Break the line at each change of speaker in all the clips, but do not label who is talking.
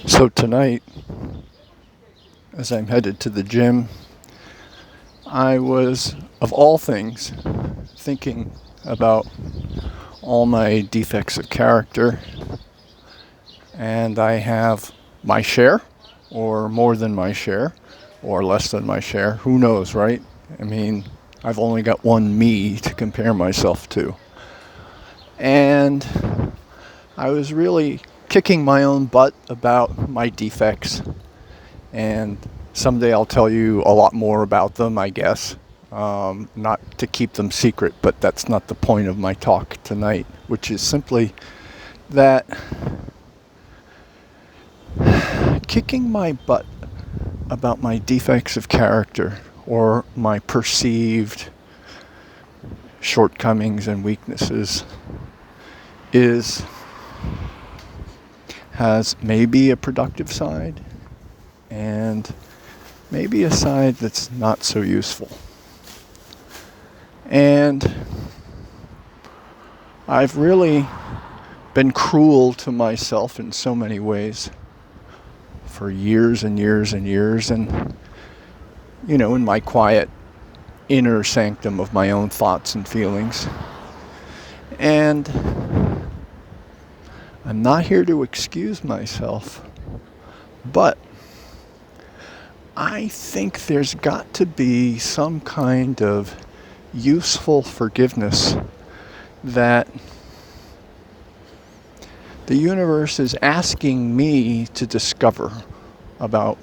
So tonight, as I'm headed to the gym, I was, of all things, thinking about all my defects of character, and I have my share, or more than my share, or less than my share. Who knows, right? I mean, I've only got one me to compare myself to. And I was really kicking my own butt about my defects, and someday I'll tell you a lot more about them, I guess. Not to keep them secret, but that's not the point of my talk tonight, which is simply that kicking my butt about my defects of character or my perceived shortcomings and weaknesses is has maybe a productive side and maybe a side that's not so useful. And I've really been cruel to myself in so many ways for years and years and years, and in my quiet inner sanctum of my own thoughts and feelings. And I'm not here to excuse myself, but I think there's got to be some kind of useful forgiveness that the universe is asking me to discover about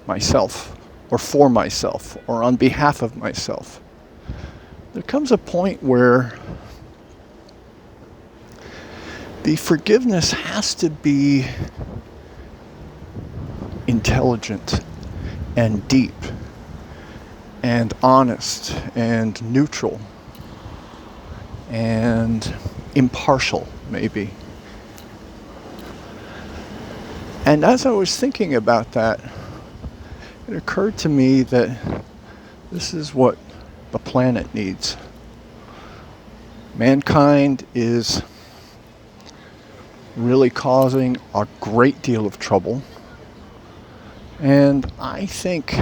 myself, or for myself, or on behalf of myself. There comes a point where the forgiveness has to be intelligent and deep and honest and neutral and impartial, maybe. And as I was thinking about that, it occurred to me that this is what the planet needs. Mankind is really causing a great deal of trouble. And I think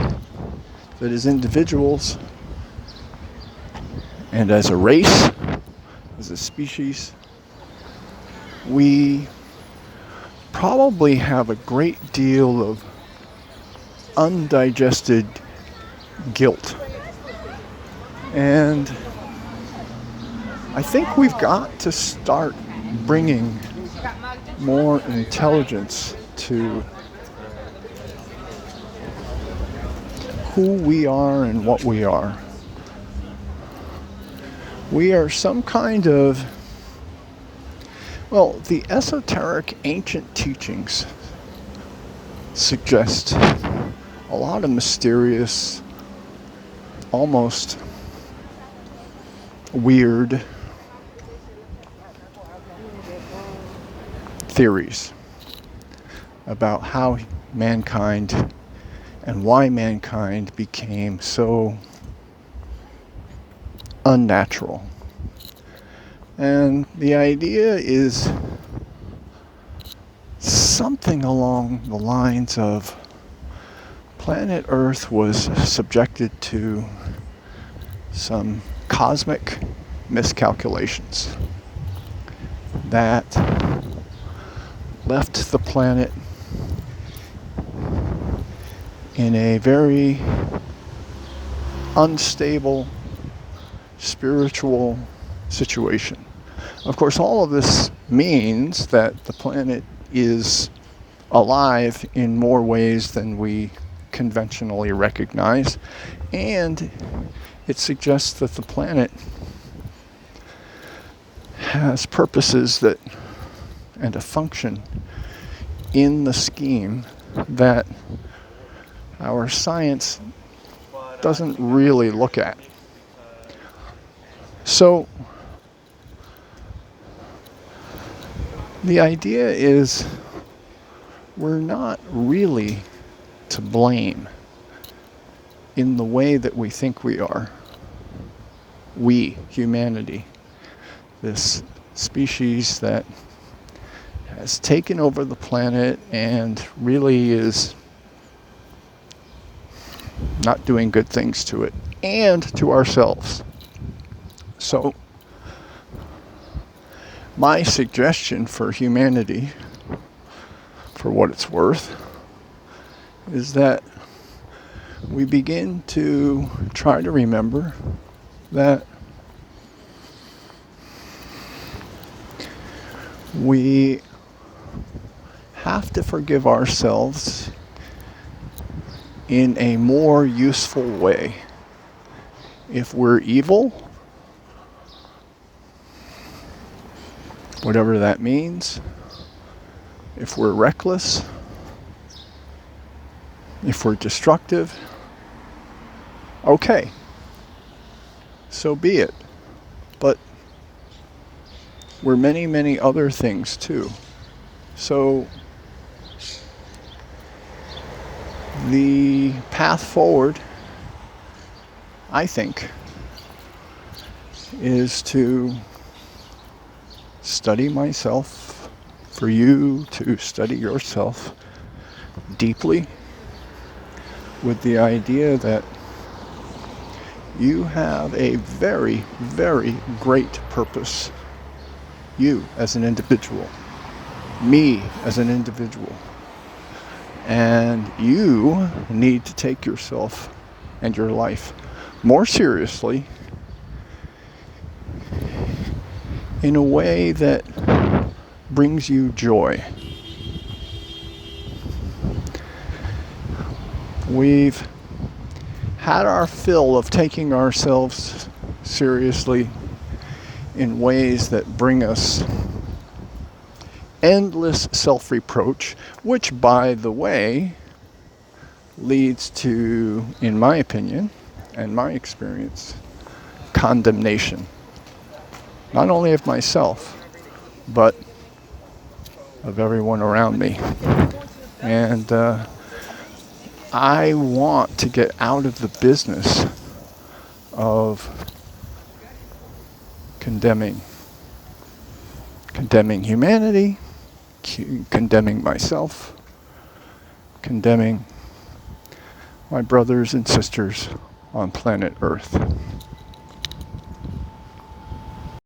that as individuals and as a race, as a species, we probably have a great deal of undigested guilt. And I think we've got to start bringing more intelligence to who we are and what we are. We are some kind of, the esoteric ancient teachings suggest a lot of mysterious, almost weird theories about how mankind and why mankind became so unnatural. And the idea is something along the lines of planet Earth was subjected to some cosmic miscalculations that left the planet in a very unstable spiritual situation. Of course, all of this means that the planet is alive in more ways than we conventionally recognize, and it suggests that the planet has purposes that and a function in the scheme that our science doesn't really look at. So the idea is we're not really to blame in the way that we think we are. We, humanity, this species that has taken over the planet and really is not doing good things to it and to ourselves. So, my suggestion for humanity, for what it's worth, is that we begin to try to remember that we have to forgive ourselves in a more useful way. If we're evil, whatever that means, if we're reckless, if we're destructive, okay, so be it. But we're many, many other things too. So the path forward, I think, is to study myself, for you to study yourself deeply, with the idea that you have a very, very great purpose. You as an individual, me as an individual. And you need to take yourself and your life more seriously in a way that brings you joy. We've had our fill of taking ourselves seriously in ways that bring us endless self-reproach, which, by the way, leads to, in my opinion and my experience, condemnation. Not only of myself, but of everyone around me. And I want to get out of the business of condemning humanity, condemning myself, condemning my brothers and sisters on planet Earth.